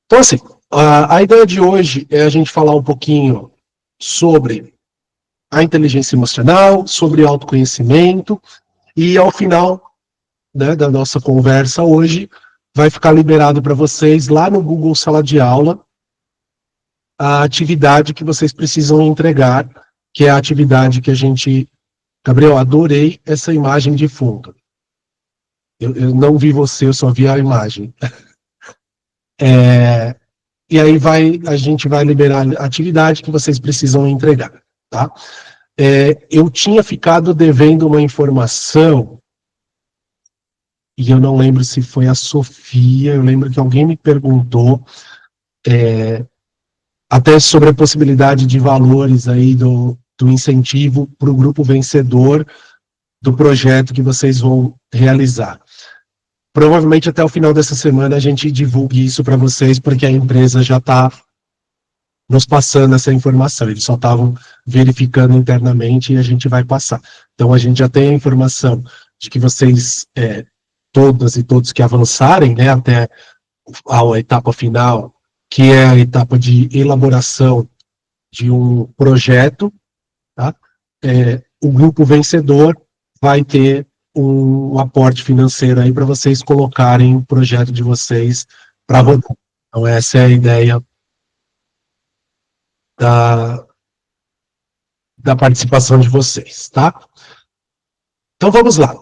Então, assim, a ideia de hoje é a gente falar um pouquinho sobre a inteligência emocional, sobre autoconhecimento, e ao final, né, da nossa conversa hoje, vai ficar liberado para vocês lá no Google Sala de Aula a atividade que vocês precisam entregar, que é a atividade que a gente... Gabriel, adorei essa imagem de fundo. Eu não vi você, eu só vi a imagem. E aí a gente vai liberar a atividade que vocês precisam entregar, tá? Eu tinha ficado devendo uma informação, e eu não lembro se foi a Sofia, eu lembro que alguém me perguntou, até sobre a possibilidade de valores aí do incentivo para o grupo vencedor do projeto que vocês vão realizar. Provavelmente até o final dessa semana a gente divulgue isso para vocês, porque a empresa já está nos passando essa informação. Eles só estavam verificando internamente e a gente vai passar. Então a gente já tem a informação de que vocês, todas e todos que avançarem, né, até a etapa final, que é a etapa de elaboração de um projeto, tá? O grupo vencedor vai ter um aporte financeiro aí para vocês colocarem o projeto de vocês para rodar. Então essa é a ideia da participação de vocês, tá? Então vamos lá.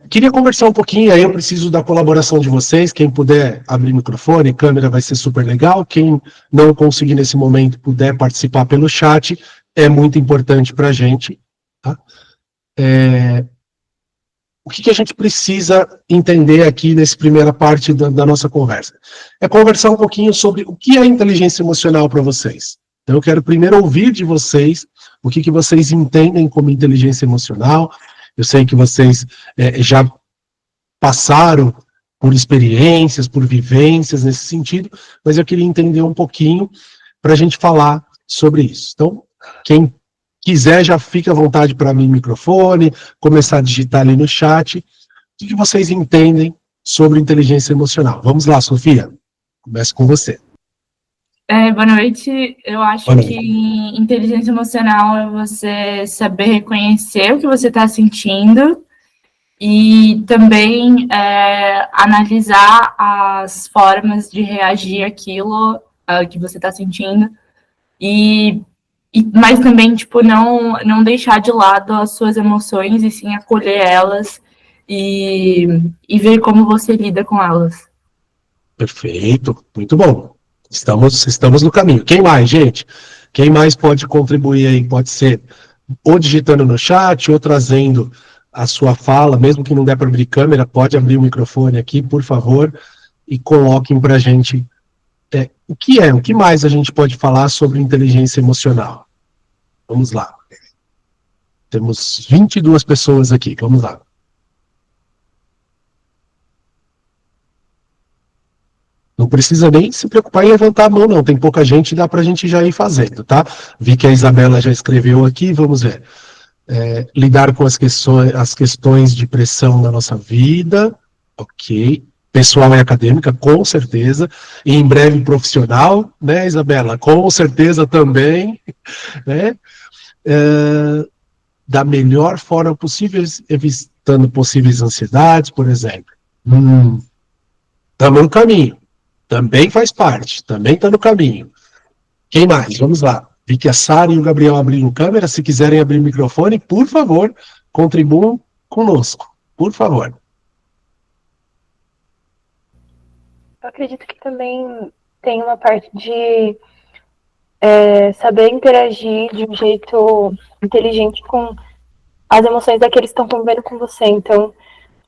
Queria conversar um pouquinho, aí eu preciso da colaboração de vocês, quem puder abrir microfone, câmera, vai ser super legal, quem não conseguir nesse momento puder participar pelo chat, é muito importante para a gente, tá? O que a gente precisa entender aqui nessa primeira parte da nossa conversa? É conversar um pouquinho sobre o que é inteligência emocional para vocês. Então eu quero primeiro ouvir de vocês o que vocês entendem como inteligência emocional. Eu sei que vocês já passaram por experiências, por vivências nesse sentido, mas eu queria entender um pouquinho para a gente falar sobre isso. Então, quem quiser já fica à vontade para abrir o microfone, começar a digitar ali no chat. O que vocês entendem sobre inteligência emocional? Vamos lá, Sofia. Começo com você. Boa noite. Eu acho que inteligência emocional é você saber reconhecer o que você está sentindo e também analisar as formas de reagir àquilo que você está sentindo mas também, tipo, não deixar de lado as suas emoções e sim acolher elas e ver como você lida com elas. Perfeito, muito bom. Estamos no caminho. Quem mais, gente? Quem mais pode contribuir aí? Pode ser ou digitando no chat, ou trazendo a sua fala, mesmo que não der para abrir câmera, pode abrir o microfone aqui, por favor, e coloquem para a gente o que mais a gente pode falar sobre inteligência emocional. Vamos lá. Temos 22 pessoas aqui, vamos lá. Não precisa nem se preocupar em levantar a mão, não. Tem pouca gente, dá para a gente já ir fazendo, tá? Vi que a Isabela já escreveu aqui, vamos ver. Lidar com as questões de pressão na nossa vida, ok. Pessoal e acadêmica, com certeza. E em breve profissional, né, Isabela? Com certeza também, né? Da melhor forma possível, evitando possíveis ansiedades, por exemplo. Estamos no caminho. Também faz parte, também está no caminho. Quem mais? Vamos lá. Vi que a Sara e o Gabriel abriram câmera. Se quiserem abrir o microfone, por favor, contribuam conosco. Por favor. Eu acredito que também tem uma parte de saber interagir de um jeito inteligente com as emoções daqueles que estão convivendo com você. Então,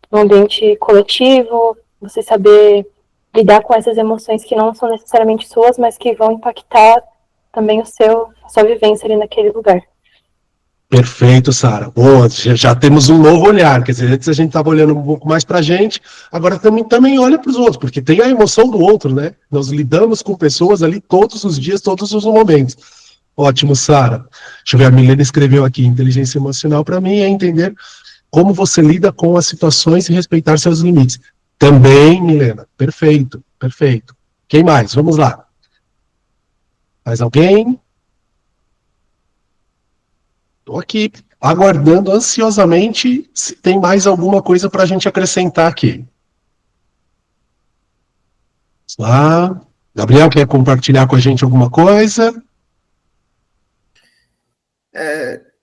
no ambiente coletivo, você saber lidar com essas emoções que não são necessariamente suas, mas que vão impactar também a sua vivência ali naquele lugar. Perfeito, Sara. Boa, já temos um novo olhar. Quer dizer, antes a gente estava olhando um pouco mais para a gente, agora também olha para os outros, porque tem a emoção do outro, né? Nós lidamos com pessoas ali todos os dias, todos os momentos. Ótimo, Sara. Deixa eu ver, a Milena escreveu aqui, inteligência emocional para mim é entender como você lida com as situações e respeitar seus limites. Também, Milena. Perfeito, perfeito. Quem mais? Vamos lá. Mais alguém? Estou aqui aguardando ansiosamente se tem mais alguma coisa para a gente acrescentar aqui. Vamos lá. Gabriel, quer compartilhar com a gente alguma coisa?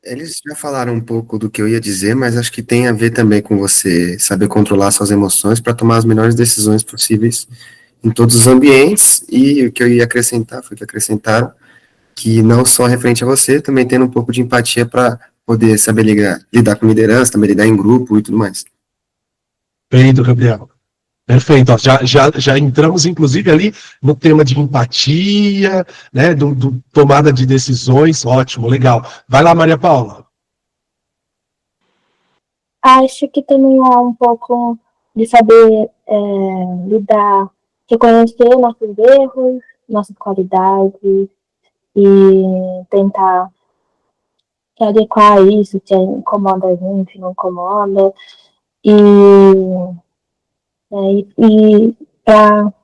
Eles já falaram um pouco do que eu ia dizer, mas acho que tem a ver também com você saber controlar suas emoções para tomar as melhores decisões possíveis em todos os ambientes. E o que eu ia acrescentar foi que acrescentaram que não só referente a você, também tendo um pouco de empatia para poder saber lidar com liderança, também lidar em grupo e tudo mais. Perfeito, Gabriel. Perfeito. Ó, já entramos, inclusive, ali no tema de empatia, né, do tomada de decisões. Ótimo, legal. Vai lá, Maria Paula. Acho que também é um pouco de saber lidar, reconhecer nossos erros, nossas qualidades e tentar se adequar a isso, se incomoda a gente, não incomoda, e para,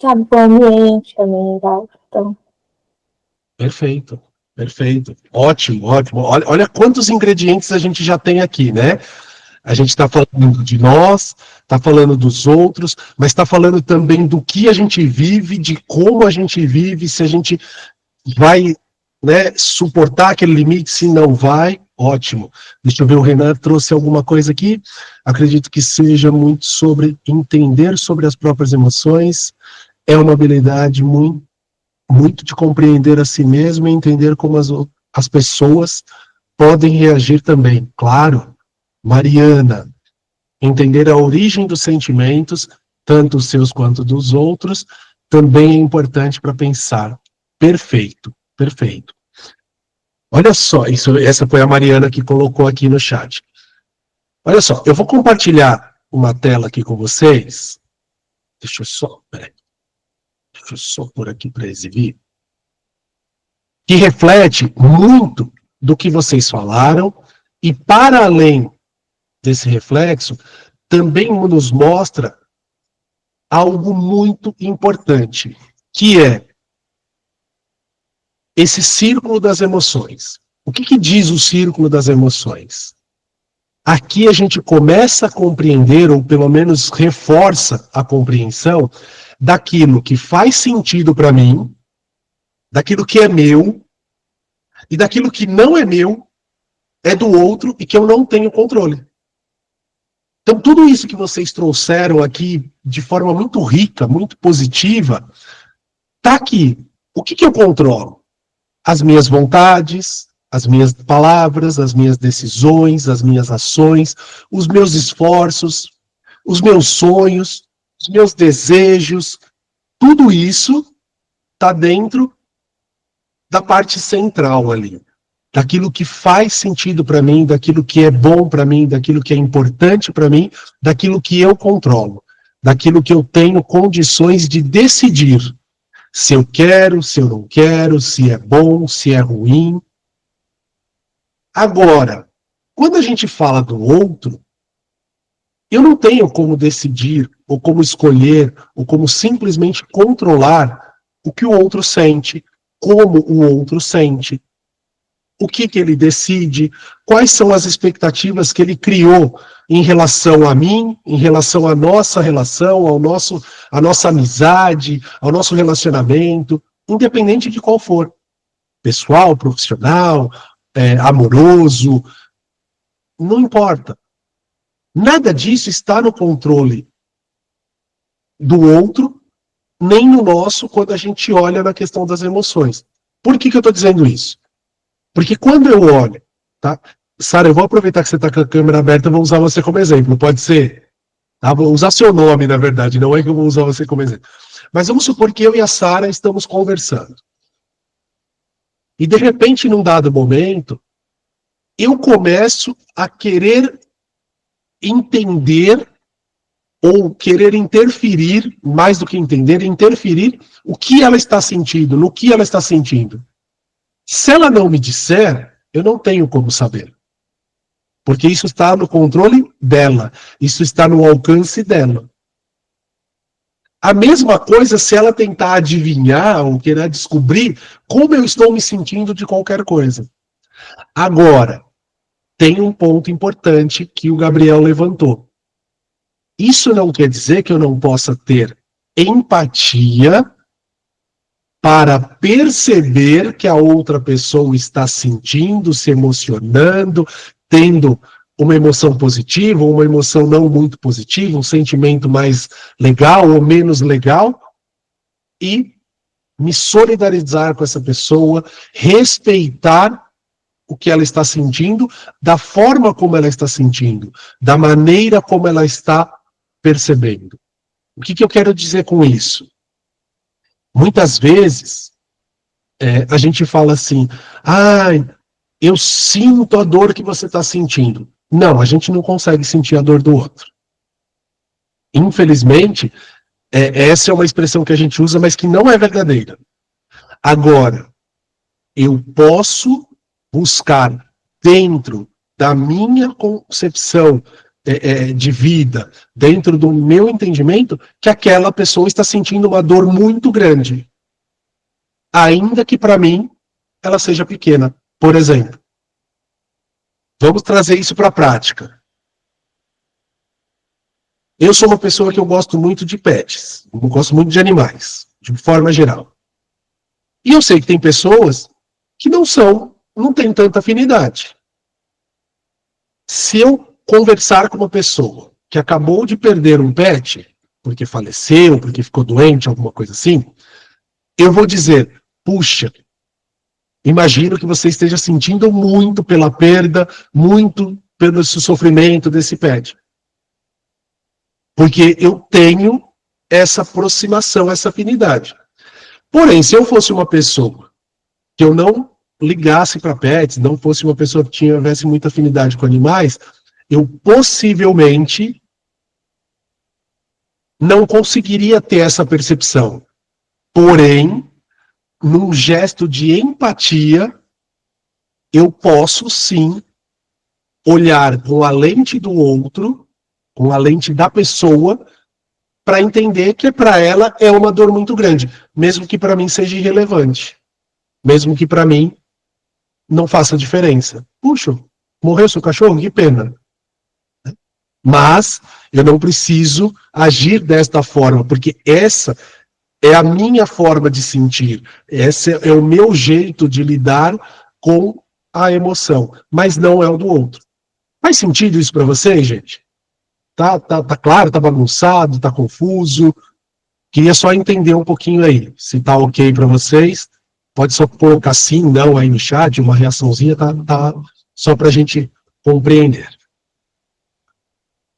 sabe, para o ambiente também, tá? Então, Perfeito, perfeito. Ótimo, ótimo. Olha quantos ingredientes a gente já tem aqui, né? A gente está falando de nós, está falando dos outros, mas está falando também do que a gente vive, de como a gente vive, se a gente vai, né, suportar aquele limite, se não vai, ótimo. Deixa eu ver, o Renan trouxe alguma coisa aqui, acredito que seja muito sobre entender sobre as próprias emoções, é uma habilidade muito de compreender a si mesmo e entender como as pessoas podem reagir também. Claro, Mariana, entender a origem dos sentimentos, tanto os seus quanto dos outros, também é importante para pensar. Perfeito, perfeito. Olha só, essa foi a Mariana que colocou aqui no chat. Olha só, eu vou compartilhar uma tela aqui com vocês. Deixa eu só pôr aqui para exibir. Que reflete muito do que vocês falaram e, para além desse reflexo, também nos mostra algo muito importante, que é esse círculo das emoções. O que diz o círculo das emoções? Aqui a gente começa a compreender, ou pelo menos reforça a compreensão, daquilo que faz sentido para mim, daquilo que é meu, e daquilo que não é meu, é do outro e que eu não tenho controle. Então, tudo isso que vocês trouxeram aqui de forma muito rica, muito positiva, está aqui. O que eu controlo? As minhas vontades, as minhas palavras, as minhas decisões, as minhas ações, os meus esforços, os meus sonhos, os meus desejos, tudo isso está dentro da parte central ali. Daquilo que faz sentido para mim, daquilo que é bom para mim, daquilo que é importante para mim, daquilo que eu controlo, daquilo que eu tenho condições de decidir se eu quero, se eu não quero, se é bom, se é ruim. Agora, quando a gente fala do outro, eu não tenho como decidir, ou como escolher, ou como simplesmente controlar o que o outro sente, como o outro sente. O que ele decide, quais são as expectativas que ele criou em relação a mim, em relação à nossa relação, à nossa amizade, ao nosso relacionamento, independente de qual for. Pessoal, profissional, amoroso, não importa. Nada disso está no controle do outro, nem no nosso, quando a gente olha na questão das emoções. Por que eu estou dizendo isso? Porque quando eu olho, tá? Sara, eu vou aproveitar que você está com a câmera aberta e vou usar você como exemplo, pode ser? Tá? Vou usar seu nome, na verdade, não é que eu vou usar você como exemplo. Mas vamos supor que eu e a Sara estamos conversando. E, de repente, num dado momento, eu começo a querer entender ou querer interferir, mais do que entender, interferir o que ela está sentindo, no que ela está sentindo. Se ela não me disser, eu não tenho como saber. Porque isso está no controle dela, isso está no alcance dela. A mesma coisa se ela tentar adivinhar ou querer descobrir como eu estou me sentindo de qualquer coisa. Agora, tem um ponto importante que o Gabriel levantou. Isso não quer dizer que eu não possa ter empatia para perceber que a outra pessoa está sentindo, se emocionando, tendo uma emoção positiva, ou uma emoção não muito positiva, um sentimento mais legal ou menos legal, e me solidarizar com essa pessoa, respeitar o que ela está sentindo, da forma como ela está sentindo, da maneira como ela está percebendo. O que eu quero dizer com isso? Muitas vezes, a gente fala assim, eu sinto a dor que você está sentindo. Não, a gente não consegue sentir a dor do outro. Infelizmente, essa é uma expressão que a gente usa, mas que não é verdadeira. Agora, eu posso buscar dentro da minha concepção de vida, dentro do meu entendimento, que aquela pessoa está sentindo uma dor muito grande. Ainda que para mim ela seja pequena. Por exemplo, vamos trazer isso para a prática. Eu sou uma pessoa que eu gosto muito de pets, eu gosto muito de animais, de forma geral. E eu sei que tem pessoas que não têm tanta afinidade. Se eu conversar com uma pessoa que acabou de perder um pet, porque faleceu, porque ficou doente, alguma coisa assim, eu vou dizer, puxa, imagino que você esteja sentindo muito pela perda, muito pelo sofrimento desse pet. Porque eu tenho essa aproximação, essa afinidade. Porém, se eu fosse uma pessoa que eu não ligasse para pets, não fosse uma pessoa que tivesse muita afinidade com animais, eu possivelmente não conseguiria ter essa percepção. Porém, num gesto de empatia, eu posso sim olhar com a lente do outro, com a lente da pessoa, para entender que para ela é uma dor muito grande, mesmo que para mim seja irrelevante, mesmo que para mim não faça diferença. Puxa, morreu seu cachorro? Que pena. Mas eu não preciso agir desta forma, porque essa é a minha forma de sentir, esse é o meu jeito de lidar com a emoção, mas não é o do outro. Faz sentido isso para vocês, gente? Tá claro, tá bagunçado, tá confuso? Queria só entender um pouquinho aí, se tá ok para vocês. Pode só colocar sim, não aí no chat, uma reaçãozinha, tá só para a gente compreender.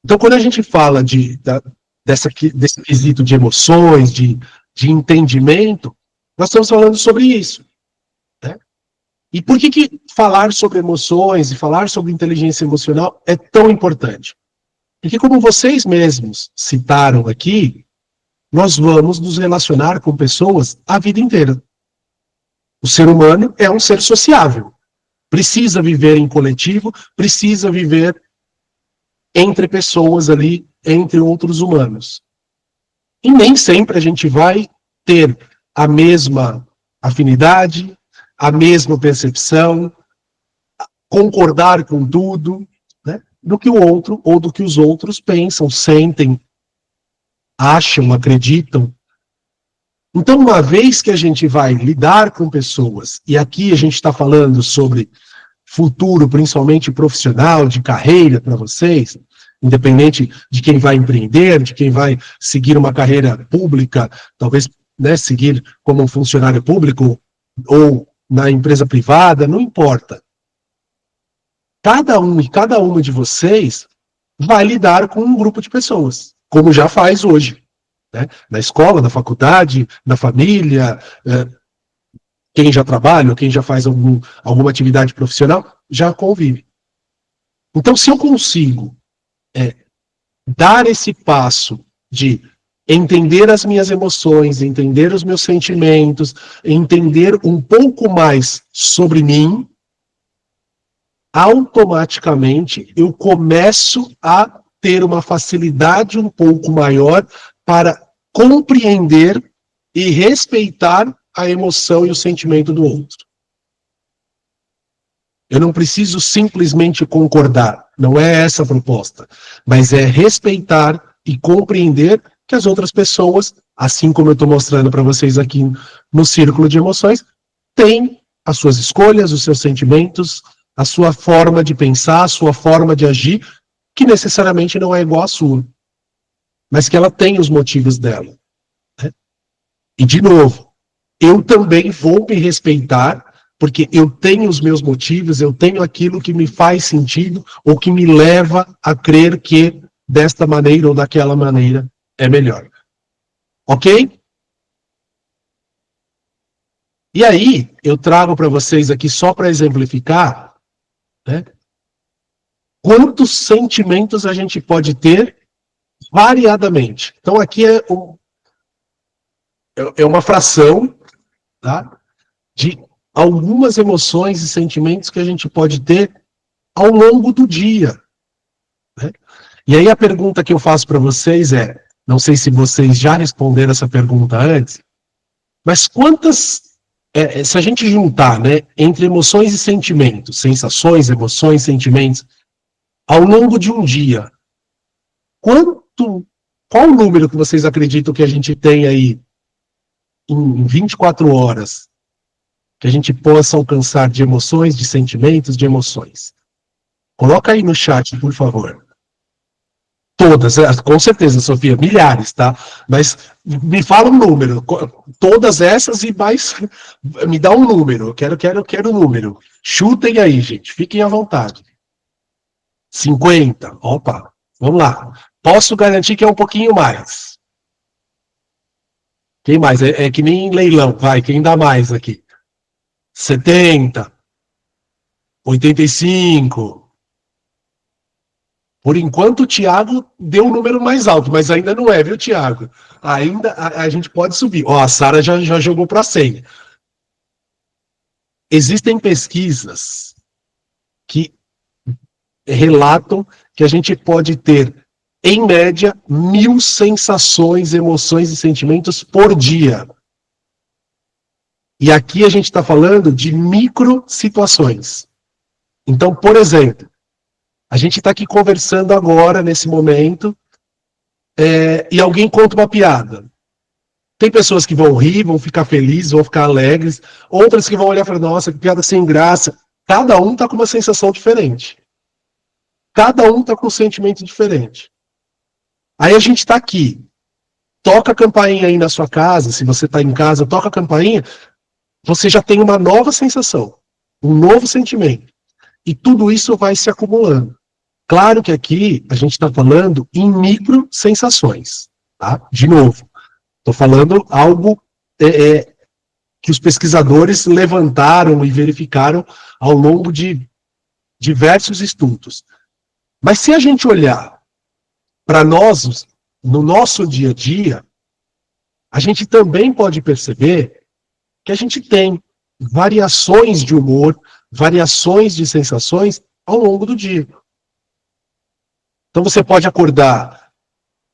Então, quando a gente fala desse quesito de emoções, de entendimento, nós estamos falando sobre isso. Né? E por que falar sobre emoções e falar sobre inteligência emocional é tão importante? Porque, como vocês mesmos citaram aqui, nós vamos nos relacionar com pessoas a vida inteira. O ser humano é um ser sociável. Precisa viver em coletivo, precisa viver entre pessoas ali, entre outros humanos. E nem sempre a gente vai ter a mesma afinidade, a mesma percepção, concordar com tudo, né, do que o outro ou do que os outros pensam, sentem, acham, acreditam. Então, uma vez que a gente vai lidar com pessoas, e aqui a gente está falando sobre futuro, principalmente profissional, de carreira para vocês, independente de quem vai empreender, de quem vai seguir uma carreira pública, talvez, né, seguir como um funcionário público ou na empresa privada, não importa. Cada um e cada uma de vocês vai lidar com um grupo de pessoas, como já faz hoje. Né? Na escola, na faculdade, na família, quem já trabalha, quem já faz alguma atividade profissional, já convive. Então, se eu consigo dar esse passo de entender as minhas emoções, entender os meus sentimentos, entender um pouco mais sobre mim, automaticamente eu começo a ter uma facilidade um pouco maior para compreender e respeitar a emoção e o sentimento do outro. Eu não preciso simplesmente concordar, não é essa a proposta, mas é respeitar e compreender que as outras pessoas, assim como eu estou mostrando para vocês aqui no círculo de emoções, têm as suas escolhas, os seus sentimentos, a sua forma de pensar, a sua forma de agir, que necessariamente não é igual à sua, mas que ela tem os motivos dela. Né? E, de novo, eu também vou me respeitar, porque eu tenho os meus motivos, eu tenho aquilo que me faz sentido, ou que me leva a crer que desta maneira ou daquela maneira é melhor. Ok? E aí, eu trago para vocês aqui, só para exemplificar, né, quantos sentimentos a gente pode ter variadamente. Então, aqui é uma fração, tá, de algumas emoções e sentimentos que a gente pode ter ao longo do dia. Né? E aí a pergunta que eu faço para vocês é, não sei se vocês já responderam essa pergunta antes, mas quantas, se a gente juntar, né, entre emoções e sentimentos, sensações, emoções, sentimentos, ao longo de um dia, qual o número que vocês acreditam que a gente tem aí em 24 horas que a gente possa alcançar de emoções, de sentimentos, de emoções? Coloca aí no chat, por favor. Todas, com certeza, Sofia, milhares, tá? Mas me fala um número. Todas essas e mais, me dá um número. Eu quero um número. Chutem aí, gente. Fiquem à vontade. 50. Opa, vamos lá. Posso garantir que é um pouquinho mais. Quem mais? É que nem leilão, vai. Quem dá mais aqui? 70. 85. Por enquanto, o Thiago deu o número mais alto, mas ainda não é, viu, Thiago? Ainda a gente pode subir. Ó, a Sara já jogou para 100. Existem pesquisas que relatam que a gente pode ter, em média, 1000 sensações, emoções e sentimentos por dia. E aqui a gente está falando de micro situações. Então, por exemplo, a gente está aqui conversando agora, nesse momento, e alguém conta uma piada. Tem pessoas que vão rir, vão ficar felizes, vão ficar alegres, outras que vão olhar e falar, nossa, que piada sem graça. Cada um está com uma sensação diferente. Cada um está com um sentimento diferente. Aí a gente está aqui, toca a campainha aí na sua casa, se você está em casa, toca a campainha, você já tem uma nova sensação, um novo sentimento. E tudo isso vai se acumulando. Claro que aqui a gente está falando em micro sensações. Tá? De novo, estou falando algo que os pesquisadores levantaram e verificaram ao longo de diversos estudos. Mas se a gente olhar para nós, no nosso dia a dia, a gente também pode perceber que a gente tem variações de humor, variações de sensações ao longo do dia. Então você pode acordar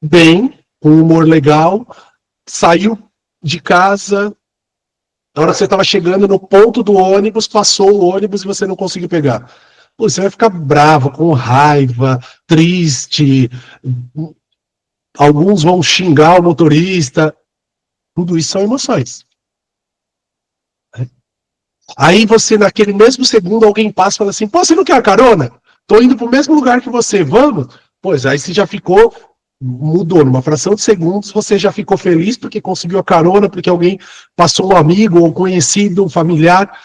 bem, com um humor legal, saiu de casa, na hora que você estava chegando no ponto do ônibus, passou o ônibus e você não conseguiu pegar. Pô, você vai ficar bravo, com raiva, triste, alguns vão xingar o motorista. Tudo isso são emoções. Aí você, naquele mesmo segundo, alguém passa e fala assim, pô, você não quer a carona? Tô indo pro mesmo lugar que você, vamos? Pois, aí você já ficou, mudou, numa fração de segundos, você já ficou feliz porque conseguiu a carona, porque alguém passou um amigo, ou conhecido, um familiar.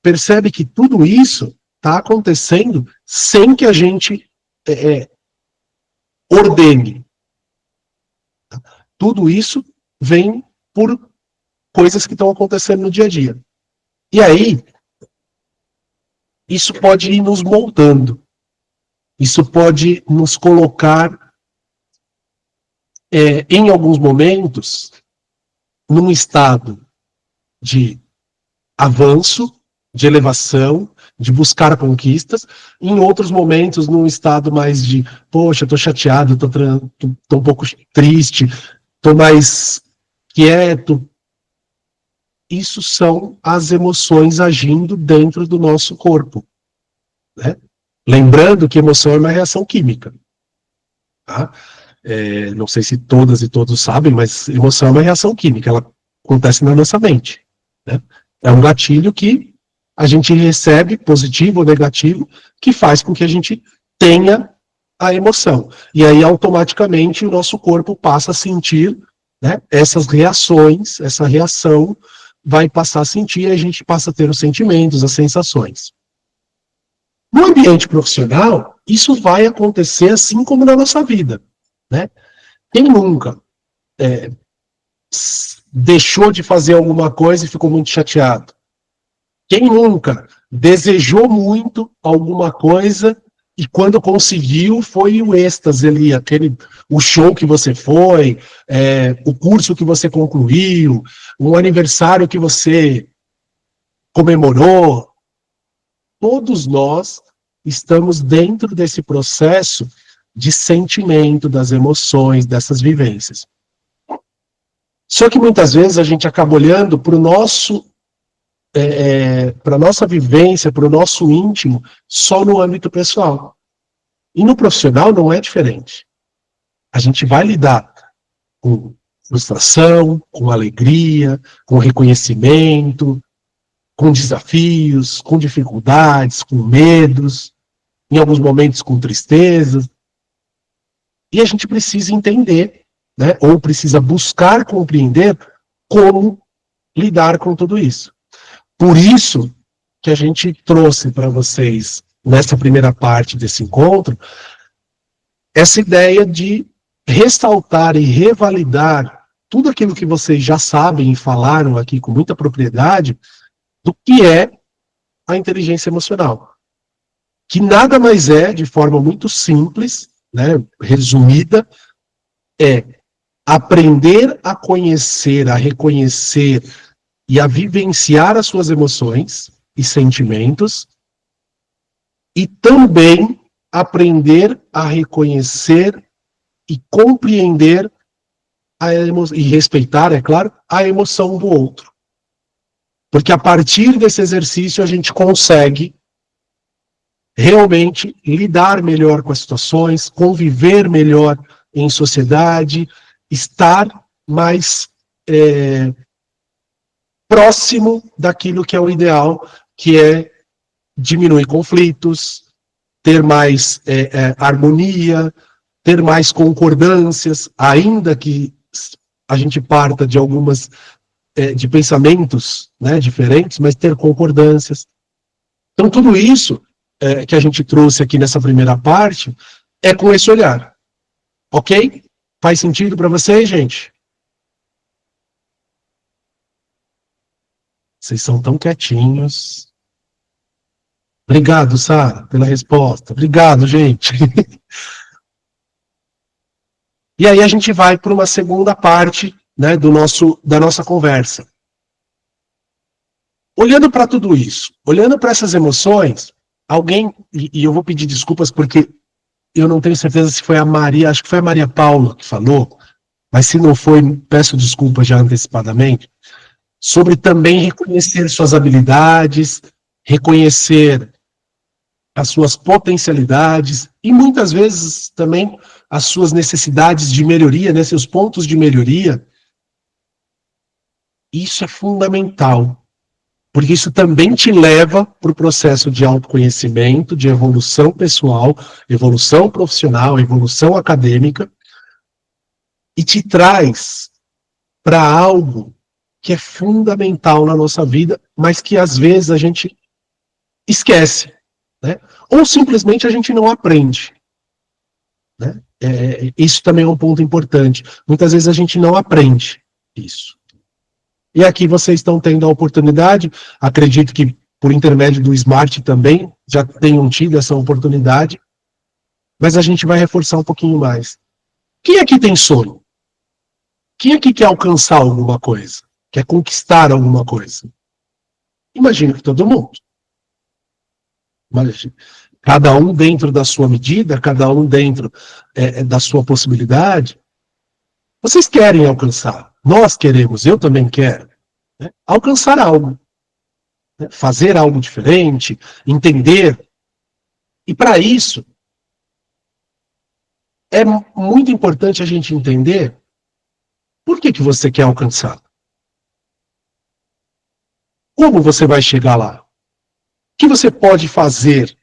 Percebe que tudo isso está acontecendo sem que a gente ordene. Tudo isso vem por coisas que estão acontecendo no dia a dia. E aí, isso pode ir nos moldando. Isso pode nos colocar, em alguns momentos, num estado de avanço, de elevação, de buscar conquistas, em outros momentos num estado mais de, poxa, estou chateado, estou um pouco triste, estou mais quieto. Isso são as emoções agindo dentro do nosso corpo, né? Lembrando que emoção é uma reação química, tá? Não sei se todas e todos sabem, mas emoção é uma reação química, ela acontece na nossa mente, né? É um gatilho que a gente recebe, positivo ou negativo, que faz com que a gente tenha a emoção. E aí, automaticamente, o nosso corpo passa a sentir, né, essas reações, essa reação vai passar a sentir, e a gente passa a ter os sentimentos, as sensações. No ambiente profissional, isso vai acontecer assim como na nossa vida, né? Quem nunca deixou de fazer alguma coisa e ficou muito chateado? Quem nunca desejou muito alguma coisa e quando conseguiu foi o êxtase ali, o show que você foi, o curso que você concluiu, um aniversário que você comemorou? Todos nós estamos dentro desse processo de sentimento, das emoções, dessas vivências. Só que muitas vezes a gente acaba olhando para o nosso, para a nossa vivência, para o nosso íntimo, só no âmbito pessoal. E no profissional não é diferente. A gente vai lidar com frustração, com alegria, com reconhecimento, com desafios, com dificuldades, com medos, em alguns momentos com tristeza. E a gente precisa entender, né, ou precisa buscar compreender como lidar com tudo isso. Por isso que a gente trouxe para vocês, nessa primeira parte desse encontro, essa ideia de ressaltar e revalidar tudo aquilo que vocês já sabem e falaram aqui com muita propriedade do que é a inteligência emocional. Que nada mais é, de forma muito simples, né, resumida, é aprender a conhecer, a reconhecer e a vivenciar as suas emoções e sentimentos, e também aprender a reconhecer e compreender e respeitar, é claro, a emoção do outro. Porque a partir desse exercício a gente consegue realmente lidar melhor com as situações, conviver melhor em sociedade, estar mais próximo daquilo que é o ideal, que é diminuir conflitos, ter mais harmonia, ter mais concordâncias, ainda que a gente parta de algumas de pensamentos, né, diferentes, mas ter concordâncias. Então tudo isso que a gente trouxe aqui nessa primeira parte é com esse olhar. Ok? Faz sentido para vocês, gente? Vocês são tão quietinhos. Obrigado, Sara, pela resposta. Obrigado, gente. E aí a gente vai para uma segunda parte, né, da nossa conversa. Olhando para tudo isso, olhando para essas emoções, alguém, e eu vou pedir desculpas porque eu não tenho certeza se foi a Maria, acho que foi a Maria Paula que falou, mas se não foi, peço desculpas já antecipadamente, sobre também reconhecer suas habilidades, reconhecer as suas potencialidades e muitas vezes também as suas necessidades de melhoria, né, seus pontos de melhoria. Isso é fundamental, porque isso também te leva para o processo de autoconhecimento, de evolução pessoal, evolução profissional, evolução acadêmica, e te traz para algo que é fundamental na nossa vida, mas que às vezes a gente esquece, né? Ou simplesmente a gente não aprende, né? Isso também é um ponto importante. Muitas vezes a gente não aprende isso. E aqui vocês estão tendo a oportunidade, acredito que por intermédio do Smart também já tenham tido essa oportunidade, mas a gente vai reforçar um pouquinho mais. Quem aqui tem sonho? Quem aqui quer alcançar alguma coisa? Quer conquistar alguma coisa? Imagino que todo mundo. Mas cada um dentro da sua medida, cada um dentro da sua possibilidade, vocês querem alcançar. Nós queremos, eu também quero, né? Alcançar algo, né? Fazer algo diferente, entender. E para isso, é muito importante a gente entender por que você quer alcançar. Como você vai chegar lá? O que você pode fazer?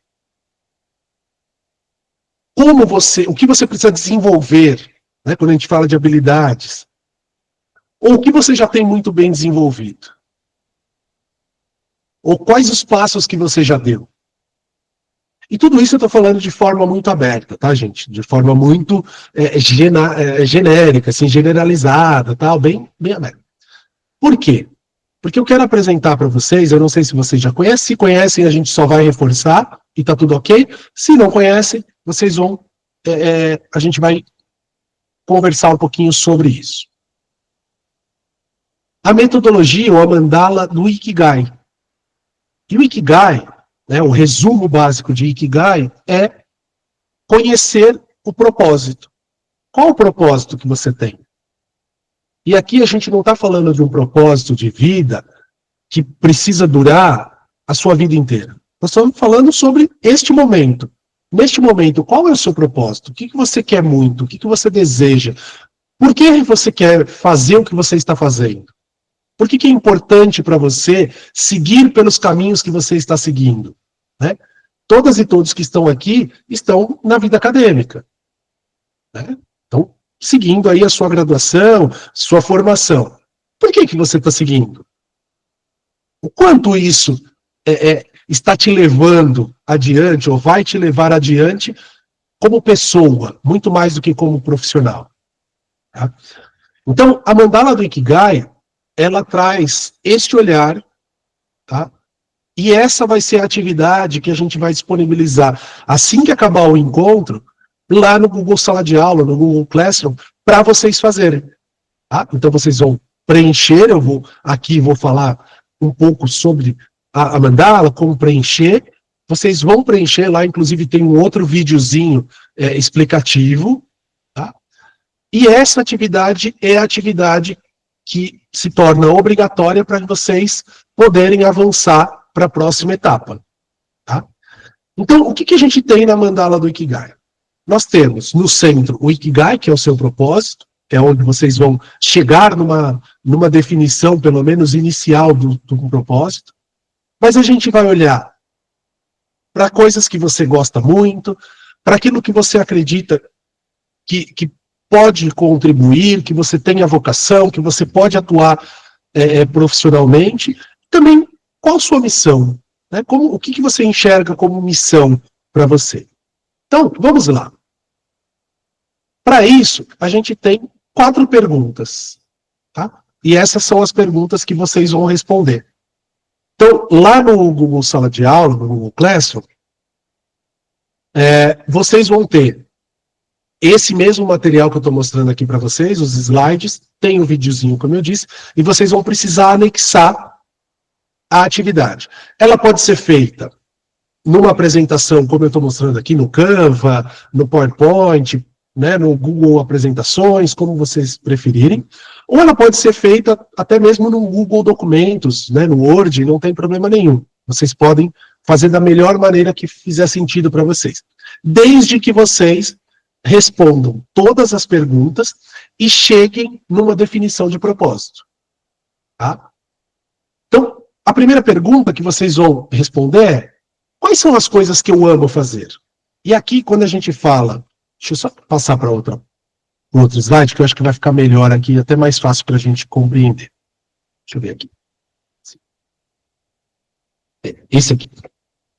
O que você precisa desenvolver, né, quando a gente fala de habilidades? Ou o que você já tem muito bem desenvolvido? Ou quais os passos que você já deu? E tudo isso eu estou falando de forma muito aberta, tá, gente? De forma muito genérica, assim, generalizada, tal, bem aberta. Por quê? Porque eu quero apresentar para vocês, eu não sei se vocês já conhecem, se conhecem a gente só vai reforçar e tá tudo ok. Se não conhecem, vocês vão, a gente vai conversar um pouquinho sobre isso. A metodologia ou a mandala do Ikigai. E o Ikigai, né, o resumo básico de Ikigai é conhecer o propósito. Qual o propósito que você tem? E aqui a gente não está falando de um propósito de vida que precisa durar a sua vida inteira. Nós estamos falando sobre este momento. Neste momento, qual é o seu propósito? O que você quer muito? O que você deseja? Por que você quer fazer o que você está fazendo? Por que é importante para você seguir pelos caminhos que você está seguindo? Né? Todas e todos que estão aqui estão na vida acadêmica. Né? Então, seguindo aí a sua graduação, sua formação. Por que você está seguindo? O quanto isso está te levando adiante, ou vai te levar adiante, como pessoa, muito mais do que como profissional. Tá? Então, a mandala do Ikigai, ela traz este olhar, tá? E essa vai ser a atividade que a gente vai disponibilizar assim que acabar o encontro, lá no Google Sala de Aula, no Google Classroom, para vocês fazerem. Tá? Então vocês vão preencher, eu vou falar um pouco sobre a mandala, como preencher. Vocês vão preencher lá, inclusive tem um outro videozinho explicativo. Tá? E essa atividade é a atividade que se torna obrigatória para vocês poderem avançar para a próxima etapa. Tá? Então, o que a gente tem na mandala do Ikigai? Nós temos no centro o Ikigai, que é o seu propósito, é onde vocês vão chegar numa definição, pelo menos inicial, do propósito. Mas a gente vai olhar para coisas que você gosta muito, para aquilo que você acredita que pode contribuir, que você tenha vocação, que você pode atuar profissionalmente. Também, qual a sua missão? Né? O que você enxerga como missão para você? Então, vamos lá. Para isso, a gente tem 4 perguntas. Tá? E essas são as perguntas que vocês vão responder. Então, lá no Google Sala de Aula, no Google Classroom, vocês vão ter esse mesmo material que eu estou mostrando aqui para vocês, os slides, tem o videozinho, como eu disse, e vocês vão precisar anexar a atividade. Ela pode ser feita numa apresentação, como eu estou mostrando aqui, no Canva, no PowerPoint, né, no Google Apresentações, como vocês preferirem, ou ela pode ser feita até mesmo no Google Documentos, né, no Word, não tem problema nenhum. Vocês podem fazer da melhor maneira que fizer sentido para vocês. Desde que vocês respondam todas as perguntas e cheguem numa definição de propósito. Tá? Então, a primeira pergunta que vocês vão responder é: quais são as coisas que eu amo fazer? E aqui, quando a gente fala, deixa eu só passar para outro slide, que eu acho que vai ficar melhor aqui, até mais fácil para a gente compreender. Deixa eu ver aqui. Esse aqui.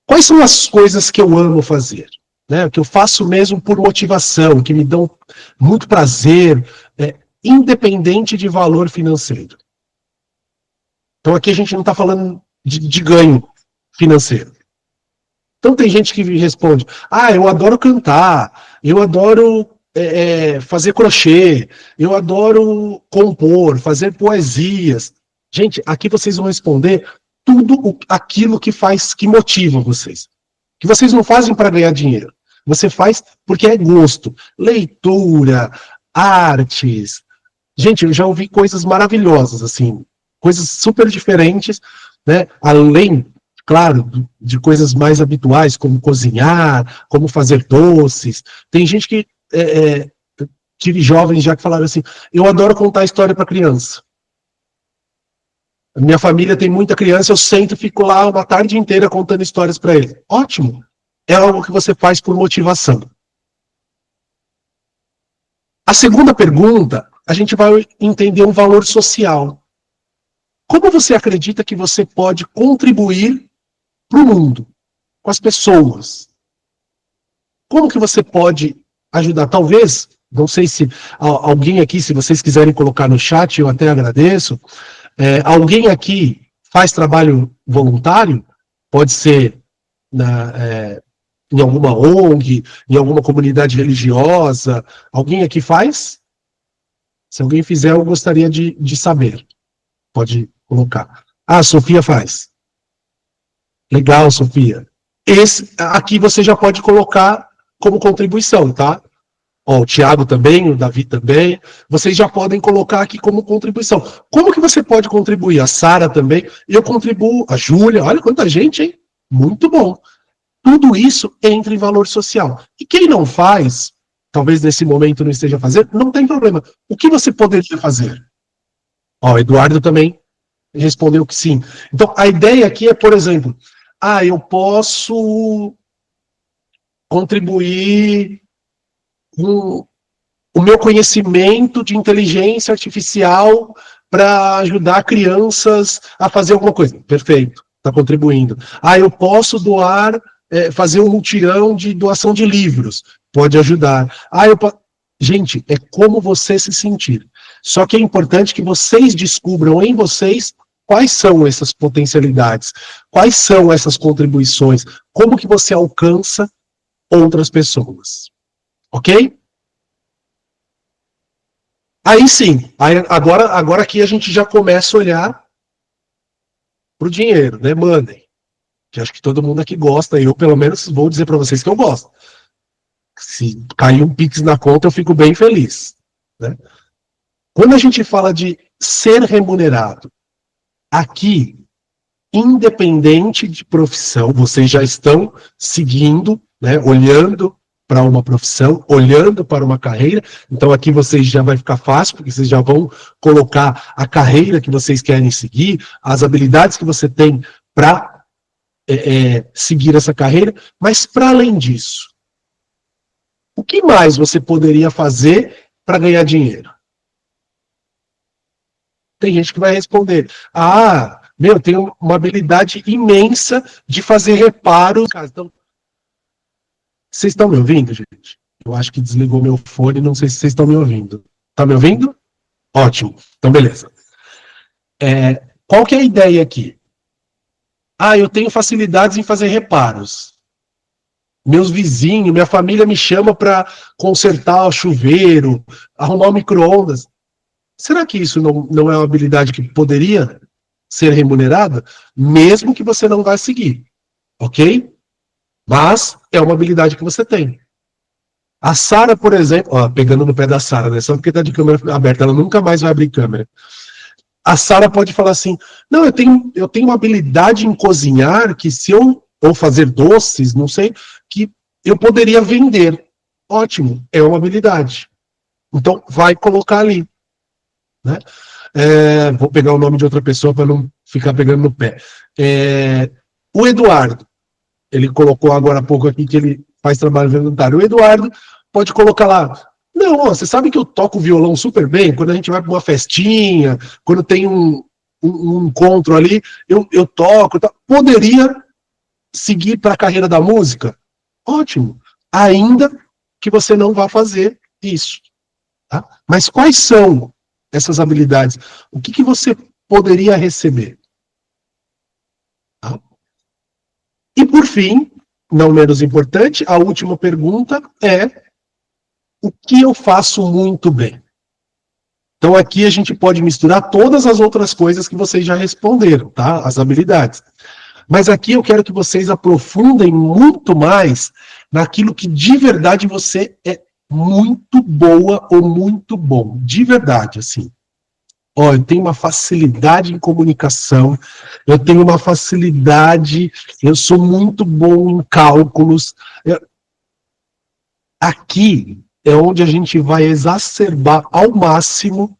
Quais são as coisas que eu amo fazer? Né, que eu faço mesmo por motivação, que me dão muito prazer, independente de valor financeiro. Então aqui a gente não está falando de ganho financeiro. Então tem gente que responde: eu adoro cantar, eu adoro fazer crochê, eu adoro compor, fazer poesias. Gente, aqui vocês vão responder tudo aquilo que motiva vocês. que vocês não fazem para ganhar dinheiro. Você faz porque é gosto. Leitura, artes. Gente, eu já ouvi coisas maravilhosas, assim, coisas super diferentes, né? Além, claro, de coisas mais habituais, como cozinhar, como fazer doces. Tem gente que tive jovens já que falaram assim, eu adoro contar história para criança. Minha família tem muita criança, eu sento e fico lá uma tarde inteira contando histórias para eles. Ótimo. É algo que você faz por motivação. A segunda pergunta, a gente vai entender um valor social. Como você acredita que você pode contribuir para o mundo, com as pessoas? Como que você pode ajudar? Talvez, não sei se alguém aqui, se vocês quiserem colocar no chat, eu até agradeço. Alguém aqui faz trabalho voluntário? Pode ser em alguma ONG, em alguma comunidade religiosa. Alguém aqui faz? Se alguém fizer, eu gostaria de saber. Pode colocar. Ah, a Sofia faz. Legal, Sofia. Aqui você já pode colocar como contribuição, tá? Ó, o Thiago também, o Davi também. Vocês já podem colocar aqui como contribuição. Como que você pode contribuir? A Sara também. Eu contribuo. A Júlia. Olha quanta gente, hein? Muito bom. Tudo isso entra em valor social. E quem não faz, talvez nesse momento não esteja fazendo, não tem problema. O que você poderia fazer? Ó, o Eduardo também respondeu que sim. Então, a ideia aqui é, por exemplo, eu posso contribuir com o meu conhecimento de inteligência artificial para ajudar crianças a fazer alguma coisa. Perfeito, está contribuindo. Eu posso doar, fazer um mutirão de doação de livros. Pode ajudar. Gente, é como você se sentir. Só que é importante que vocês descubram em vocês quais são essas potencialidades, quais são essas contribuições, como que você alcança outras pessoas. Ok? Aí sim, agora aqui a gente já começa a olhar para o dinheiro, né? Mandem. Que acho que todo mundo aqui gosta, eu pelo menos vou dizer para vocês que eu gosto. Se cair um Pix na conta, eu fico bem feliz. Né? Quando a gente fala de ser remunerado, aqui, independente de profissão, vocês já estão seguindo, né, olhando para uma profissão, olhando para uma carreira, então aqui vocês já vai ficar fácil, porque vocês já vão colocar a carreira que vocês querem seguir, as habilidades que você tem para seguir essa carreira, mas para além disso, o que mais você poderia fazer para ganhar dinheiro? Tem gente que vai responder, eu tenho uma habilidade imensa de fazer reparos. Então, vocês estão me ouvindo, gente? Eu acho que desligou meu fone, não sei se vocês estão me ouvindo. Tá me ouvindo? Ótimo, então beleza. Qual que é a ideia aqui? Eu tenho facilidades em fazer reparos. Meus vizinhos, minha família me chama para consertar o chuveiro, arrumar o micro-ondas. Será que isso não é uma habilidade que poderia ser remunerada? Mesmo que você não vá seguir. Ok? Mas é uma habilidade que você tem. A Sara, por exemplo, pegando no pé da Sara, né? Só porque está de câmera aberta, ela nunca mais vai abrir câmera. A Sara pode falar assim, não, eu tenho uma habilidade em cozinhar que se eu, ou fazer doces, não sei, que eu poderia vender. Ótimo, é uma habilidade. Então, vai colocar ali. Né? Vou pegar o nome de outra pessoa para não ficar pegando no pé. O Eduardo, ele colocou agora há pouco aqui que ele faz trabalho voluntário. O Eduardo pode colocar lá, não, você sabe que eu toco violão super bem, quando a gente vai para uma festinha, quando tem um encontro ali, eu toco. Poderia seguir para a carreira da música? Ótimo. Ainda que você não vá fazer isso. Tá? Mas quais são essas habilidades? O que você poderia receber? Tá? E por fim, não menos importante, a última pergunta é o que eu faço muito bem? Então aqui a gente pode misturar todas as outras coisas que vocês já responderam, tá? As habilidades. Mas aqui eu quero que vocês aprofundem muito mais naquilo que de verdade você é muito boa ou muito bom. De verdade, assim. Ó, eu tenho uma facilidade em comunicação, eu tenho uma facilidade, eu sou muito bom em cálculos. Aqui é onde a gente vai exacerbar ao máximo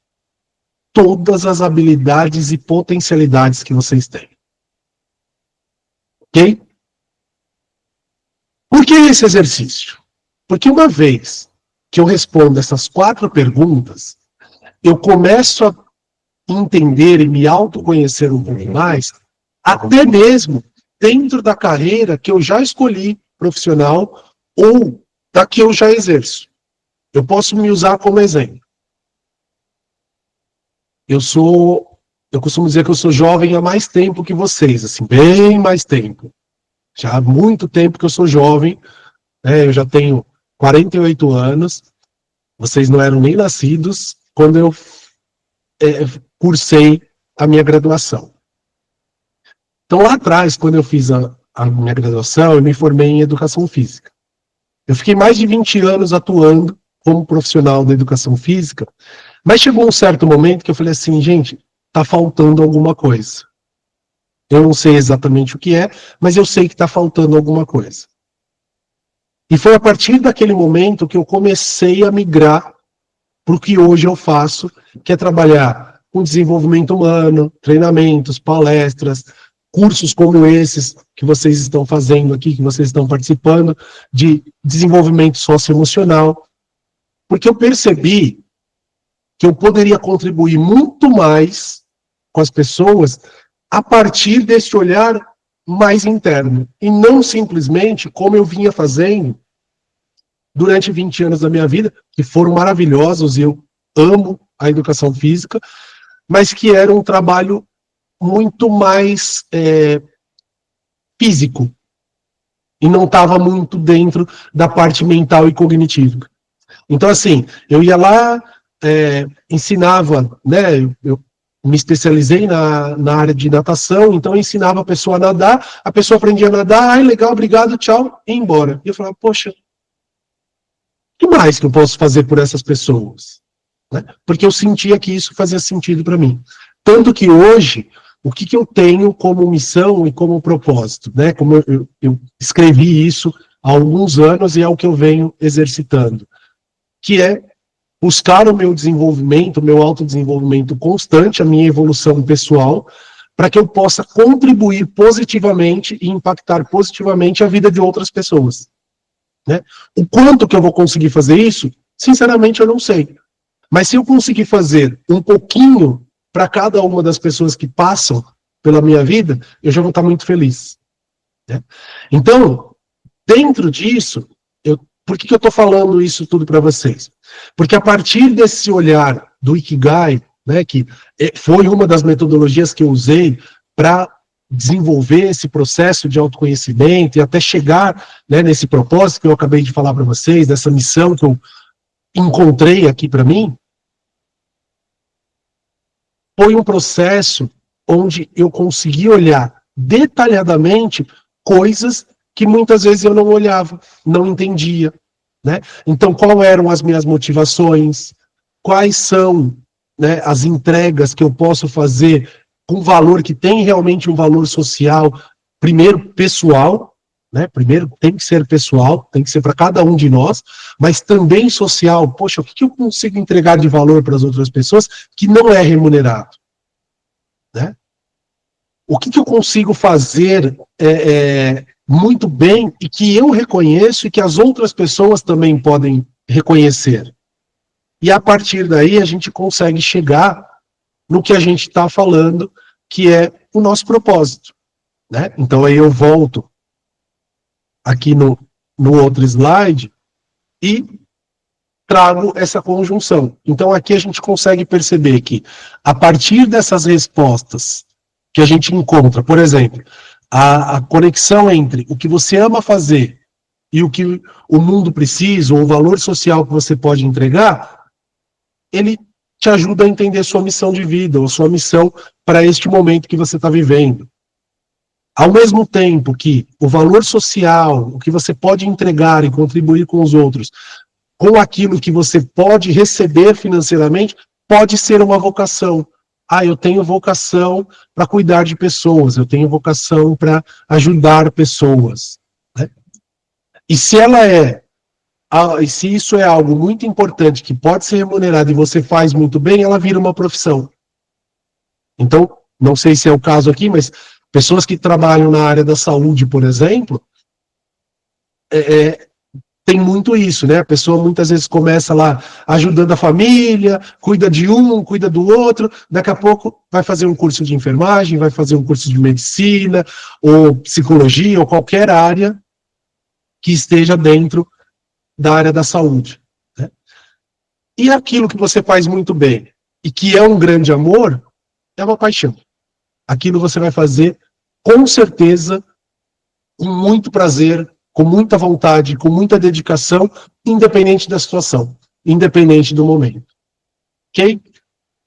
todas as habilidades e potencialidades que vocês têm. Ok? Por que esse exercício? Porque uma vez que eu respondo essas 4 perguntas, eu começo a entender e me autoconhecer um pouco mais, até mesmo dentro da carreira que eu já escolhi profissional ou da que eu já exerço. Eu posso me usar como exemplo. Eu costumo dizer que eu sou jovem há mais tempo que vocês, assim, bem mais tempo. Já há muito tempo que eu sou jovem, né, eu já tenho 48 anos, vocês não eram nem nascidos quando eu cursei a minha graduação. Então, lá atrás, quando eu fiz a minha graduação, eu me formei em educação física. Eu fiquei mais de 20 anos atuando como profissional da educação física, mas chegou um certo momento que eu falei assim, gente, tá faltando alguma coisa. Eu não sei exatamente o que é, mas eu sei que tá faltando alguma coisa. E foi a partir daquele momento que eu comecei a migrar para o que hoje eu faço, que é trabalhar com desenvolvimento humano, treinamentos, palestras, cursos como esses que vocês estão fazendo aqui, que vocês estão participando, de desenvolvimento socioemocional, porque eu percebi que eu poderia contribuir muito mais com as pessoas a partir desse olhar mais interno, e não simplesmente como eu vinha fazendo durante 20 anos da minha vida, que foram maravilhosos, e eu amo a educação física, mas que era um trabalho muito mais físico, e não estava muito dentro da parte mental e cognitiva. Então, assim, eu ia lá, ensinava, né, eu me especializei na área de natação, então eu ensinava a pessoa a nadar, a pessoa aprendia a nadar, ai, legal, obrigado, tchau, e ia embora. E eu falava, poxa, o que mais que eu posso fazer por essas pessoas? Né? Porque eu sentia que isso fazia sentido para mim. Tanto que hoje, o que eu tenho como missão e como propósito? Né? Como eu escrevi isso há alguns anos e é o que eu venho exercitando, que é buscar o meu desenvolvimento, o meu autodesenvolvimento constante, a minha evolução pessoal, para que eu possa contribuir positivamente e impactar positivamente a vida de outras pessoas. Né? O quanto que eu vou conseguir fazer isso, sinceramente eu não sei. Mas se eu conseguir fazer um pouquinho para cada uma das pessoas que passam pela minha vida, eu já vou estar muito feliz. Né? Então, dentro disso, por que eu estou falando isso tudo para vocês? Porque a partir desse olhar do Ikigai, né, que foi uma das metodologias que eu usei para desenvolver esse processo de autoconhecimento e até chegar, né, nesse propósito que eu acabei de falar para vocês, dessa missão que eu encontrei aqui para mim, foi um processo onde eu consegui olhar detalhadamente coisas que muitas vezes eu não olhava, não entendia. Né? Então, quais eram as minhas motivações? Quais são, né, as entregas que eu posso fazer com valor que tem realmente um valor social, primeiro pessoal, né? Primeiro tem que ser pessoal, tem que ser para cada um de nós, mas também social. Poxa, o que eu consigo entregar de valor para as outras pessoas que não é remunerado? Né? O que eu consigo fazer muito bem e que eu reconheço e que as outras pessoas também podem reconhecer. E a partir daí a gente consegue chegar no que a gente está falando, que é o nosso propósito. Né? Então aí eu volto aqui no outro slide e trago essa conjunção. Então aqui a gente consegue perceber que a partir dessas respostas que a gente encontra, por exemplo, a conexão entre o que você ama fazer e o que o mundo precisa, ou o valor social que você pode entregar, ele te ajuda a entender sua missão de vida, ou sua missão para este momento que você está vivendo. ao mesmo tempo que o valor social, o que você pode entregar e contribuir com os outros, com aquilo que você pode receber financeiramente, pode ser uma vocação. Eu tenho vocação para cuidar de pessoas, eu tenho vocação para ajudar pessoas. Né? E se isso é algo muito importante, que pode ser remunerado e você faz muito bem, ela vira uma profissão. Então, não sei se é o caso aqui, mas pessoas que trabalham na área da saúde, por exemplo, tem muito isso, né? A pessoa muitas vezes começa lá ajudando a família, cuida de um, cuida do outro, daqui a pouco vai fazer um curso de enfermagem, vai fazer um curso de medicina, ou psicologia, ou qualquer área que esteja dentro da área da saúde. Né? E aquilo que você faz muito bem, e que é um grande amor, é uma paixão. Aquilo você vai fazer, com certeza, com muito prazer, com muita vontade, com muita dedicação, independente da situação, independente do momento. Ok?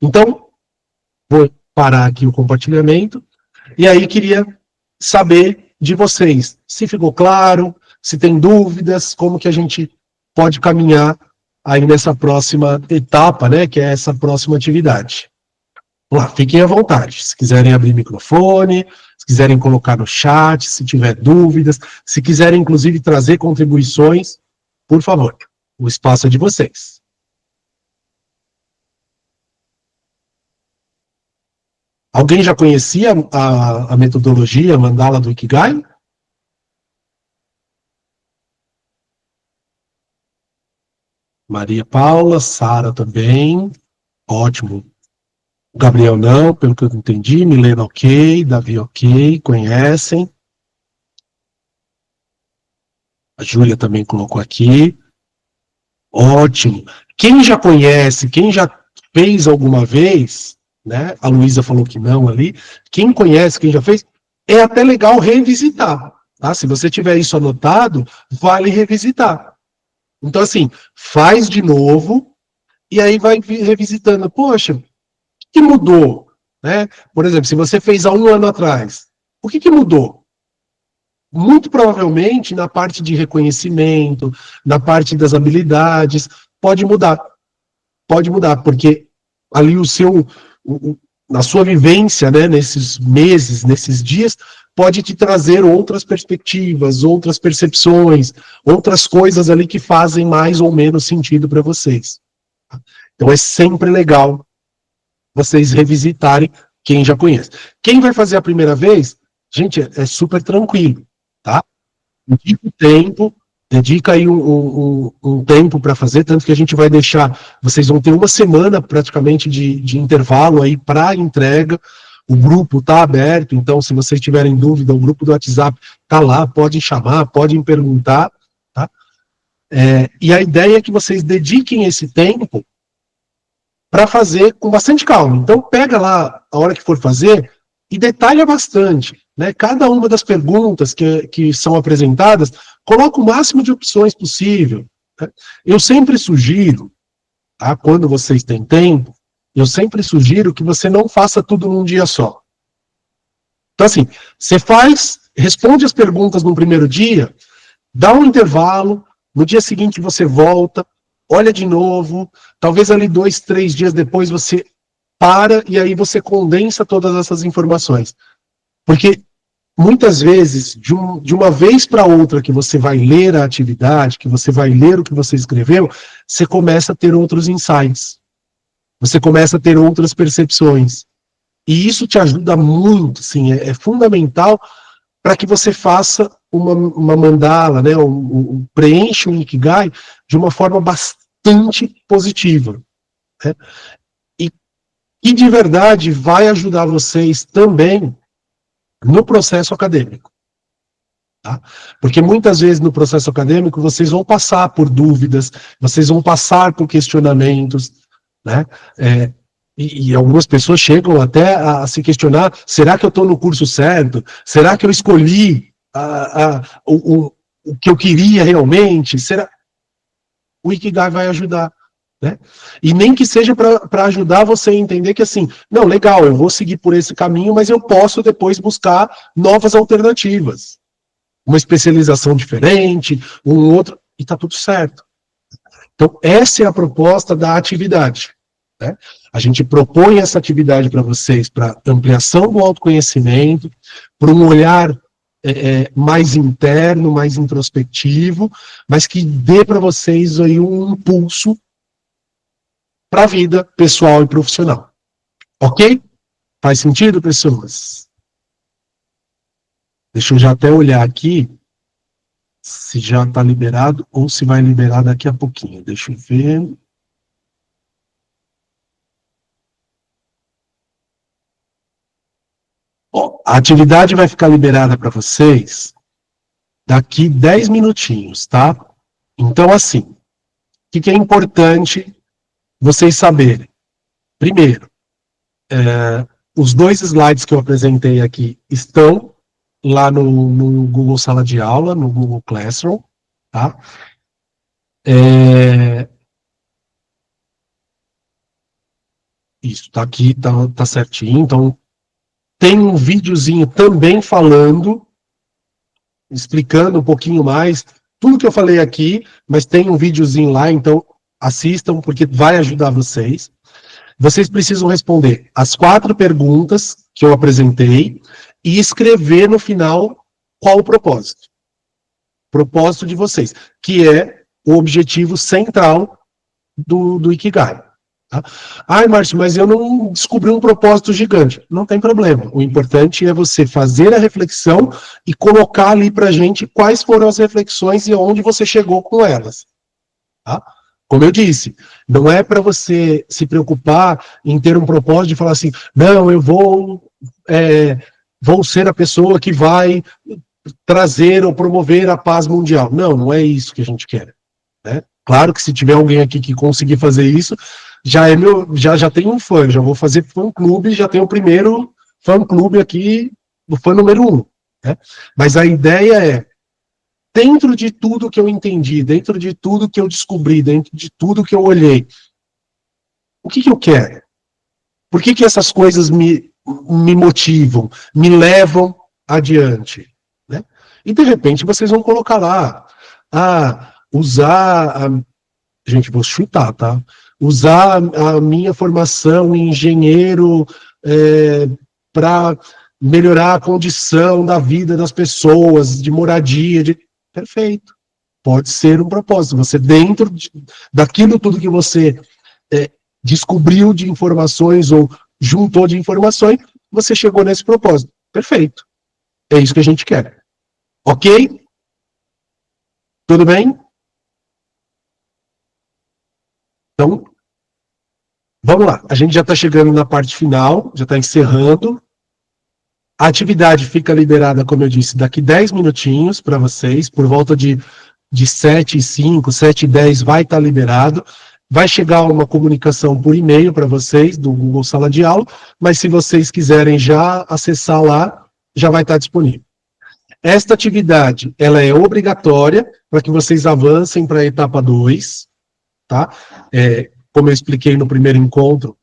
Então, vou parar aqui o compartilhamento, e aí queria saber de vocês, se ficou claro, se tem dúvidas, como que a gente pode caminhar aí nessa próxima etapa, né, que é essa próxima atividade. Vamos lá, fiquem à vontade, se quiserem abrir microfone, se quiserem colocar no chat, se tiver dúvidas, se quiserem inclusive trazer contribuições, por favor, o espaço é de vocês. Alguém já conhecia a metodologia mandala do Ikigai? Maria Paula, Sara também, ótimo. O Gabriel não, pelo que eu entendi, Milena ok, Davi ok, conhecem. A Júlia também colocou aqui. Ótimo. Quem já conhece, quem já fez alguma vez, né? A Luísa falou que não ali. Quem conhece, quem já fez, é até legal revisitar. Tá? Se você tiver isso anotado, vale revisitar. Então, assim, faz de novo e aí vai revisitando. Poxa, o que mudou? Né? Por exemplo, se você fez há 1 ano atrás, o que mudou? Muito provavelmente na parte de reconhecimento, na parte das habilidades, pode mudar. Pode mudar, porque ali na sua vivência, né, nesses meses, nesses dias, pode te trazer outras perspectivas, outras percepções, outras coisas ali que fazem mais ou menos sentido para vocês. Então é sempre legal vocês revisitarem quem já conhece. Quem vai fazer a primeira vez, gente, é super tranquilo, tá? Dedica o tempo, dedica aí um tempo para fazer, tanto que a gente vai deixar, vocês vão ter 1 semana praticamente de intervalo aí para entrega. O grupo está aberto, então se vocês tiverem dúvida, o grupo do WhatsApp está lá, podem chamar, podem perguntar, tá? E a ideia é que vocês dediquem esse tempo para fazer com bastante calma. Então pega lá a hora que for fazer e detalha bastante, né? Cada uma das perguntas que são apresentadas, coloca o máximo de opções possível. Né? Eu sempre sugiro, tá? Quando vocês têm tempo, eu sempre sugiro que você não faça tudo num dia só. Então assim, você responde as perguntas no primeiro dia, dá um intervalo, no dia seguinte você volta, olha de novo, talvez ali 2, 3 dias depois você para e aí você condensa todas essas informações. Porque muitas vezes, de uma vez para outra que você vai ler a atividade, que você vai ler o que você escreveu, você começa a ter outros insights. Você começa a ter outras percepções. E isso te ajuda muito, sim, é fundamental para que você faça uma mandala, né, preencha o Ikigai de uma forma bastante positiva. Né? E de verdade vai ajudar vocês também no processo acadêmico. Tá? Porque muitas vezes no processo acadêmico vocês vão passar por dúvidas, vocês vão passar por questionamentos, né? E algumas pessoas chegam até a se questionar, será que eu estou no curso certo? Será que eu escolhi o que eu queria realmente? O Ikigai vai ajudar. né? E nem que seja para ajudar você a entender que assim, não, legal, eu vou seguir por esse caminho, mas eu posso depois buscar novas alternativas. Uma especialização diferente, um outro, e tá tudo certo. Então, essa é a proposta da atividade, né? A gente propõe essa atividade para vocês, para ampliação do autoconhecimento, para um olhar mais interno, mais introspectivo, mas que dê para vocês aí um impulso para a vida pessoal e profissional. Ok? Faz sentido, pessoas? Deixa eu já até olhar aqui se já está liberado ou se vai liberar daqui a pouquinho. Deixa eu ver. Ó, a atividade vai ficar liberada para vocês daqui 10 minutinhos, tá? Então, assim, o que é importante vocês saberem? Primeiro, os 2 slides que eu apresentei aqui estão lá no Google Sala de Aula, no Google Classroom, tá? Isso, tá aqui, tá certinho. Então, tem um videozinho também falando, explicando um pouquinho mais, tudo que eu falei aqui, mas tem um videozinho lá, então assistam, porque vai ajudar vocês. Vocês precisam responder as 4 perguntas que eu apresentei e escrever no final qual o propósito. Propósito de vocês, que é o objetivo central do Ikigai. Tá? Ai, Márcio, mas eu não descobri um propósito gigante. Não tem problema. O importante é você fazer a reflexão e colocar ali pra gente quais foram as reflexões e onde você chegou com elas. Tá? Como eu disse, não é para você se preocupar em ter um propósito de falar assim, não, eu vou ser a pessoa que vai trazer ou promover a paz mundial. Não, não é isso que a gente quer. Né? Claro que se tiver alguém aqui que conseguir fazer isso, já tem um fã, já vou fazer fã-clube, já tem o primeiro fã-clube aqui, o fã número 1. Né? Mas a ideia é, dentro de tudo que eu entendi, dentro de tudo que eu descobri, dentro de tudo que eu olhei, o que eu quero? Por que essas coisas me motivam, me levam adiante? Né? E de repente vocês vão colocar lá, gente, vou chutar, tá? Usar a minha formação em engenheiro para melhorar a condição da vida das pessoas, de moradia, perfeito. Pode ser um propósito. Você, dentro daquilo tudo que você descobriu de informações ou juntou de informações, você chegou nesse propósito. Perfeito. É isso que a gente quer. Ok? Tudo bem? Então, vamos lá. A gente já está chegando na parte final, já está encerrando. A atividade fica liberada, como eu disse, daqui 10 minutinhos para vocês, por volta de 7h05, 7h10 vai estar liberado. Vai chegar uma comunicação por e-mail para vocês, do Google Sala de Aula, mas se vocês quiserem já acessar lá, já vai estar disponível. Esta atividade, ela é obrigatória para que vocês avancem para a etapa 2, tá? Como eu expliquei no primeiro encontro,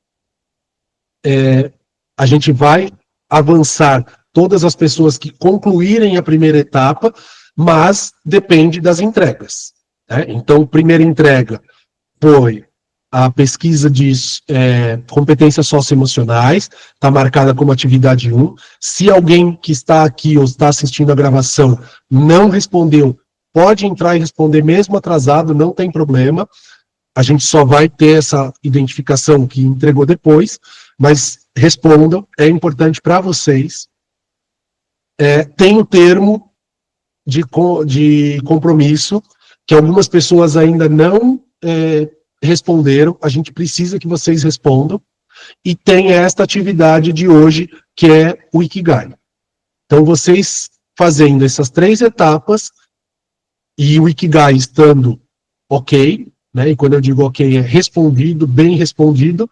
a gente vai avançar todas as pessoas que concluírem a primeira etapa, mas depende das entregas. Né? Então, primeira entrega foi a pesquisa de competências socioemocionais, está marcada como atividade 1. Se alguém que está aqui ou está assistindo a gravação não respondeu, pode entrar e responder mesmo atrasado, não tem problema. A gente só vai ter essa identificação que entregou depois, mas respondam, é importante para vocês. Tem o termo de compromisso, que algumas pessoas ainda não responderam, a gente precisa que vocês respondam, e tem esta atividade de hoje, que é o Ikigai. Então, vocês fazendo essas 3 etapas, e o Ikigai estando ok, né, e quando eu digo ok, é respondido, bem respondido,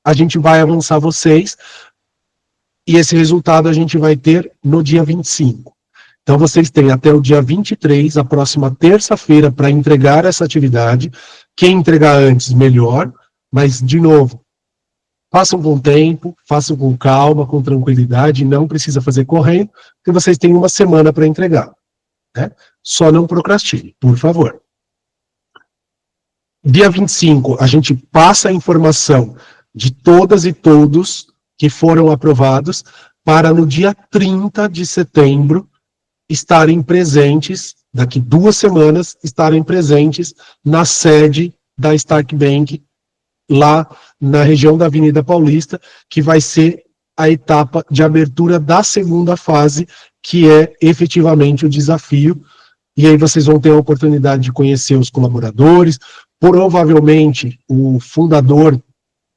a gente vai avançar vocês, e esse resultado a gente vai ter no dia 25. Então, vocês têm até o dia 23, a próxima terça-feira, para entregar essa atividade. Quem entregar antes, melhor, mas, de novo, façam com tempo, façam com calma, com tranquilidade, não precisa fazer correndo, porque vocês têm uma semana para entregar, né? Só não procrastine, por favor. Dia 25, a gente passa a informação de todas e todos que foram aprovados para no dia 30 de setembro estarem presentes, daqui 2 semanas, estarem presentes na sede da Stark Bank, lá na região da Avenida Paulista, que vai ser a etapa de abertura da segunda fase, que é efetivamente o desafio. E aí vocês vão ter a oportunidade de conhecer os colaboradores, provavelmente o fundador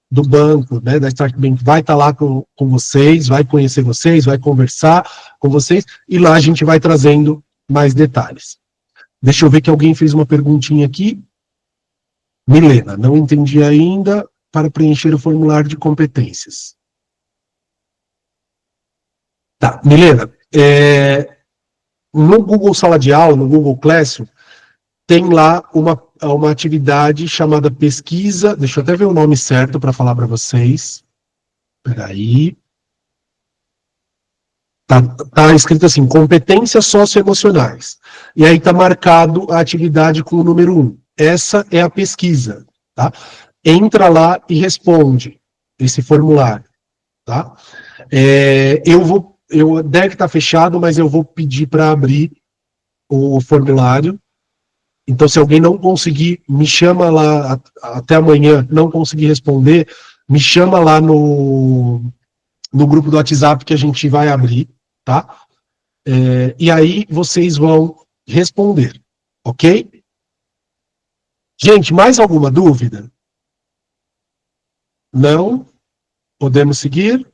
do banco, né, da Stark Bank, vai estar lá com vocês, vai conhecer vocês, vai conversar com vocês, e lá a gente vai trazendo mais detalhes. Deixa eu ver que alguém fez uma perguntinha aqui. Milena, não entendi ainda, para preencher o formulário de competências. Tá, Milena, no Google Sala de Aula, no Google Classroom, tem lá uma atividade chamada pesquisa, deixa eu até ver o nome certo para falar para vocês. Espera aí. Tá escrito assim, competências socioemocionais. E aí tá marcado a atividade com o número 1. Essa é a pesquisa, tá? Entra lá e responde esse formulário, tá? Deve estar fechado, mas eu vou pedir para abrir o formulário. Então, se alguém não conseguir, me chama lá até amanhã, não conseguir responder, me chama lá no grupo do WhatsApp que a gente vai abrir, tá? E aí vocês vão responder, ok? Gente, mais alguma dúvida? Não? Podemos seguir?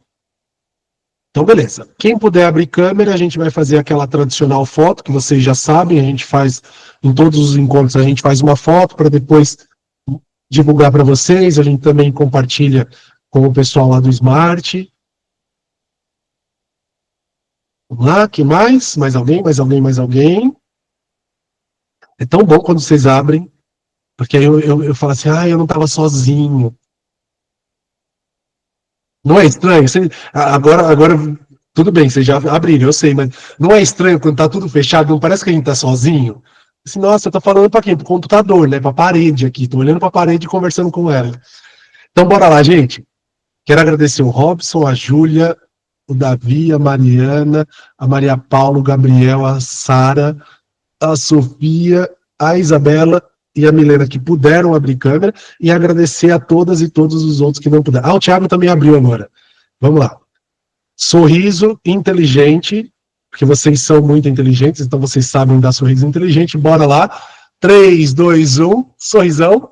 Então, beleza. Quem puder abrir câmera, a gente vai fazer aquela tradicional foto, que vocês já sabem, a gente faz, em todos os encontros, a gente faz uma foto para depois divulgar para vocês, a gente também compartilha com o pessoal lá do Smart. Vamos lá, que mais? Mais alguém, mais alguém, mais alguém? É tão bom quando vocês abrem, porque aí eu falo assim, eu não estava sozinho. Não é estranho? Agora, tudo bem, vocês já abriram, eu sei, mas não é estranho quando tá tudo fechado, não parece que a gente tá sozinho? Assim, nossa, eu tô falando pra quem? Pro computador, né? Pra parede aqui, tô olhando pra parede e conversando com ela. Então, bora lá, gente. Quero agradecer o Robson, a Júlia, o Davi, a Mariana, a Maria Paula, o Gabriel, a Sara, a Sofia, a Isabela e a Milena, que puderam abrir câmera, e agradecer a todas e todos os outros que não puderam. O Thiago também abriu agora. Vamos lá. Sorriso inteligente, porque vocês são muito inteligentes, então vocês sabem dar sorriso inteligente. Bora lá. 3, 2, 1, sorrisão.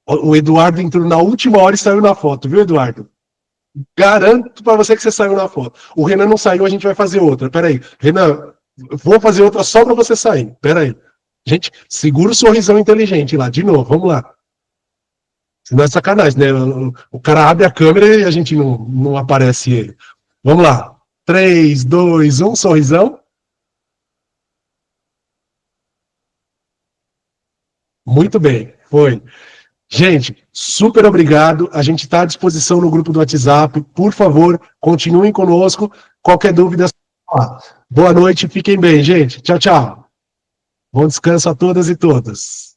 O Eduardo entrou na última hora e saiu na foto, viu, Eduardo? Garanto para você que você saiu na foto. O Renan não saiu, a gente vai fazer outra. Peraí, Renan, vou fazer outra só para você sair. Peraí. Gente, segura o sorrisão inteligente lá, de novo, vamos lá. Senão é sacanagem, né? O cara abre a câmera e a gente não aparece ele. Vamos lá. 3, 2, 1, sorrisão. Muito bem, foi. Gente, super obrigado. A gente está à disposição no grupo do WhatsApp. Por favor, continuem conosco. Qualquer dúvida, boa noite, fiquem bem, gente. Tchau, tchau. Bom descanso a todas e todas.